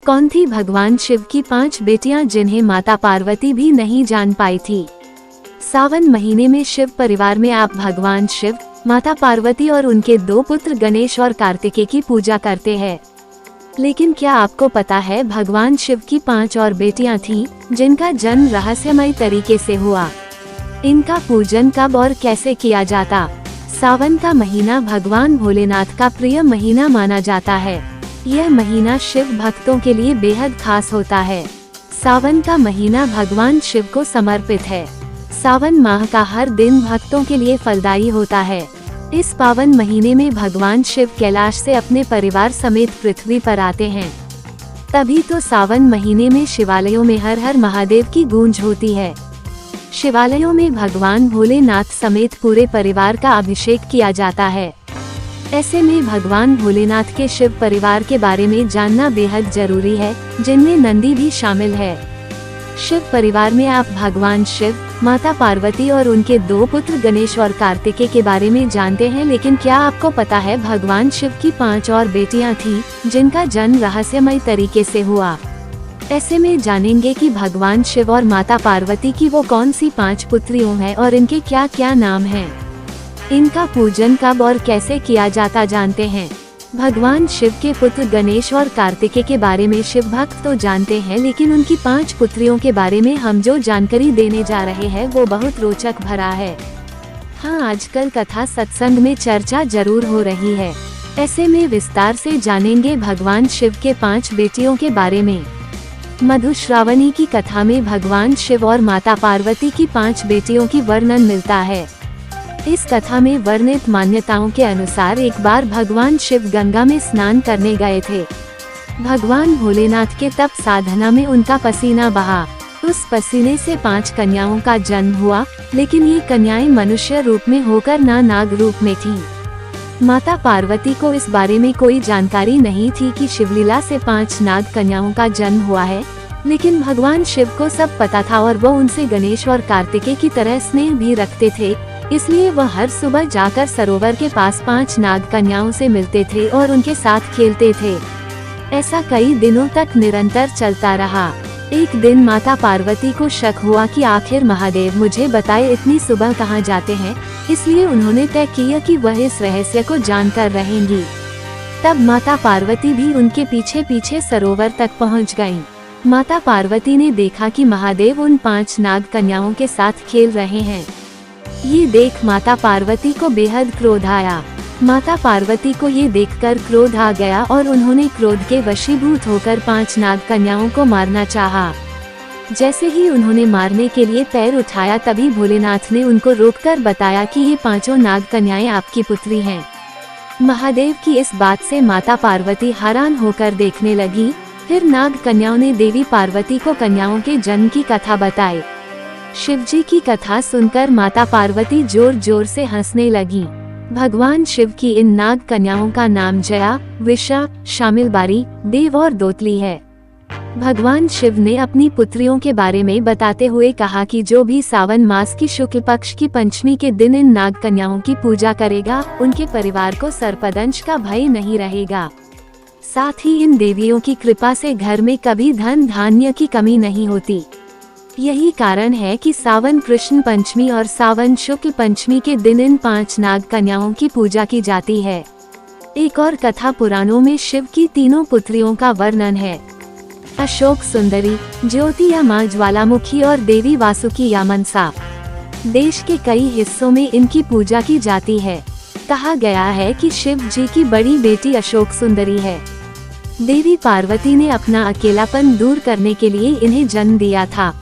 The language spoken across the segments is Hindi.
कौन थी भगवान शिव की 5 बेटियां जिन्हें माता पार्वती भी नहीं जान पाई थी। सावन महीने में शिव परिवार में आप भगवान शिव, माता पार्वती और उनके 2 पुत्र गणेश और कार्तिकेय की पूजा करते हैं। लेकिन क्या आपको पता है भगवान शिव की 5 और बेटियां थीं, जिनका जन्म रहस्यमय तरीके से हुआ। इनका पूजन कब और कैसे किया जाता। सावन का महीना भगवान भोलेनाथ का प्रिय महीना माना जाता है। यह महीना शिव भक्तों के लिए बेहद खास होता है। सावन का महीना भगवान शिव को समर्पित है। सावन माह का हर दिन भक्तों के लिए फलदायी होता है। इस पावन महीने में भगवान शिव कैलाश से अपने परिवार समेत पृथ्वी पर आते हैं। तभी तो सावन महीने में शिवालयों में हर हर महादेव की गूंज होती है। शिवालयों में भगवान भोलेनाथ समेत पूरे परिवार का अभिषेक किया जाता है। ऐसे में भगवान भोलेनाथ के शिव परिवार के बारे में जानना बेहद जरूरी है, जिनमें नंदी भी शामिल है। शिव परिवार में आप भगवान शिव, माता पार्वती और उनके 2 पुत्र गणेश और कार्तिकेय के बारे में जानते हैं। लेकिन क्या आपको पता है भगवान शिव की 5 और बेटियां थीं, जिनका जन्म रहस्यमय तरीके से हुआ। ऐसे में जानेंगे कि भगवान शिव और माता पार्वती की वो कौन सी 5 पुत्रियों हैं और इनके क्या क्या नाम हैं। इनका पूजन कब और कैसे किया जाता जानते हैं। भगवान शिव के पुत्र गणेश और कार्तिकेय के बारे में शिव भक्त तो जानते हैं, लेकिन उनकी 5 पुत्रियों के बारे में हम जो जानकारी देने जा रहे हैं वो बहुत रोचक भरा है। हाँ, आजकल कथा सत्संग में चर्चा जरूर हो रही है। ऐसे में विस्तार से जानेंगे भगवान शिव के 5 बेटियों के बारे में। मधुश्रावणी की कथा में भगवान शिव और माता पार्वती की 5 बेटियों की वर्णन मिलता है। इस कथा में वर्णित मान्यताओं के अनुसार एक बार भगवान शिव गंगा में स्नान करने गए थे। भगवान भोलेनाथ के तप साधना में उनका पसीना बहा। उस पसीने से 5 कन्याओं का जन्म हुआ, लेकिन ये कन्याएं मनुष्य रूप में होकर नाग रूप में थीं। माता पार्वती को इस बारे में कोई जानकारी नहीं थी कि शिवलीला से 5 नाग कन्याओं का जन्म हुआ है, लेकिन भगवान शिव को सब पता था और वो उनसे गणेश और कार्तिकेय की तरह स्नेह भी रखते थे। इसलिए वह हर सुबह जाकर सरोवर के पास 5 नाग कन्याओं से मिलते थे और उनके साथ खेलते थे। ऐसा कई दिनों तक निरंतर चलता रहा। एक दिन माता पार्वती को शक हुआ कि आखिर महादेव मुझे बताए इतनी सुबह कहाँ जाते हैं, इसलिए उन्होंने तय किया कि वह इस रहस्य को जानकर रहेंगी। तब माता पार्वती भी उनके पीछे पीछे सरोवर तक पहुँच गयीं। माता पार्वती ने देखा कि महादेव उन 5 नाग कन्याओं के साथ खेल रहे हैं। ये देख माता पार्वती को बेहद क्रोध आया। माता पार्वती को ये देखकर क्रोध आ गया और उन्होंने क्रोध के वशीभूत होकर 5 नाग कन्याओं को मारना चाहा। जैसे ही उन्होंने मारने के लिए पैर उठाया, तभी भोलेनाथ ने उनको रोककर बताया कि ये 5 नाग कन्याएं आपकी पुत्री हैं। महादेव की इस बात से माता पार्वती हैरान होकर देखने लगी। फिर नाग कन्याओं ने देवी पार्वती को कन्याओं के जन्म की कथा बताई। शिवजी की कथा सुनकर माता पार्वती जोर जोर से हंसने लगी। भगवान शिव की इन नाग कन्याओं का नाम जया, विशा, शामिलबारी, देव और दोतली है। भगवान शिव ने अपनी पुत्रियों के बारे में बताते हुए कहा कि जो भी सावन मास की शुक्ल पक्ष की पंचमी के दिन इन नाग कन्याओं की पूजा करेगा, उनके परिवार को सर्पदंश का भय नहीं रहेगा। साथ ही इन देवियों की कृपा से घर में कभी धन धान्य की कमी नहीं होती। यही कारण है कि सावन कृष्ण पंचमी और सावन शुक्ल पंचमी के दिन इन 5 नाग कन्याओं की पूजा की जाती है। एक और कथा पुराणों में शिव की 3 पुत्रियों का वर्णन है। अशोक सुंदरी, ज्योति या माँ ज्वालामुखी और देवी वासुकी या मनसा। देश के कई हिस्सों में इनकी पूजा की जाती है। कहा गया है कि शिव जी की बड़ी बेटी अशोक सुंदरी है। देवी पार्वती ने अपना अकेलापन दूर करने के लिए इन्हें जन्म दिया था।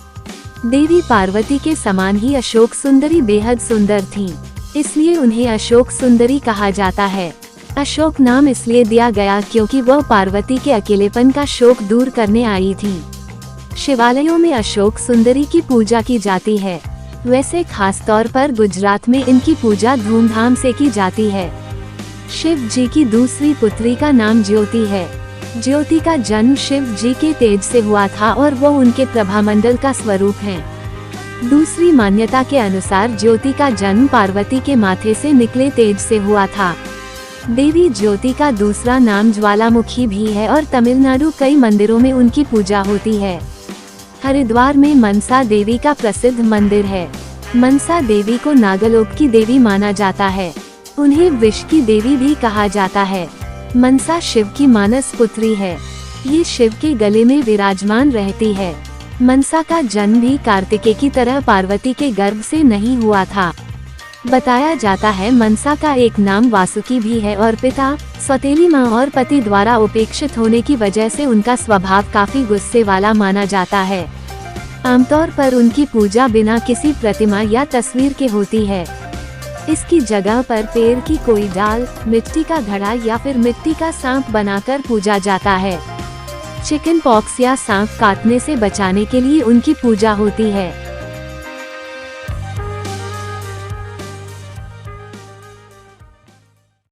देवी पार्वती के समान ही अशोक सुंदरी बेहद सुंदर थीं, इसलिए उन्हें अशोक सुंदरी कहा जाता है। अशोक नाम इसलिए दिया गया क्योंकि वह पार्वती के अकेलेपन का शोक दूर करने आई थी। शिवालयों में अशोक सुंदरी की पूजा की जाती है। वैसे खास तौर पर गुजरात में इनकी पूजा धूमधाम से की जाती है। शिव जी की दूसरी पुत्री का नाम ज्योति है। ज्योति का जन्म शिव जी के तेज से हुआ था और वो उनके प्रभामंडल का स्वरूप हैं। दूसरी मान्यता के अनुसार ज्योति का जन्म पार्वती के माथे से निकले तेज से हुआ था। देवी ज्योति का दूसरा नाम ज्वालामुखी भी है और तमिलनाडु कई मंदिरों में उनकी पूजा होती है। हरिद्वार में मनसा देवी का प्रसिद्ध मंदिर है। मनसा देवी को नागलोक की देवी माना जाता है। उन्हें विष की देवी भी कहा जाता है। मनसा शिव की मानस पुत्री है। ये शिव के गले में विराजमान रहती है। मनसा का जन्म भी कार्तिकेय की तरह पार्वती के गर्भ से नहीं हुआ था। बताया जाता है मनसा का एक नाम वासुकी भी है और पिता, सौतेली माँ और पति द्वारा उपेक्षित होने की वजह से उनका स्वभाव काफी गुस्से वाला माना जाता है। आमतौर पर उनकी पूजा बिना किसी प्रतिमा या तस्वीर के होती है। इसकी जगह पर पेड़ की कोई डाल, मिट्टी का घड़ा या फिर मिट्टी का सांप बनाकर पूजा जाता है। चिकन पॉक्स या सांप काटने से बचाने के लिए उनकी पूजा होती है।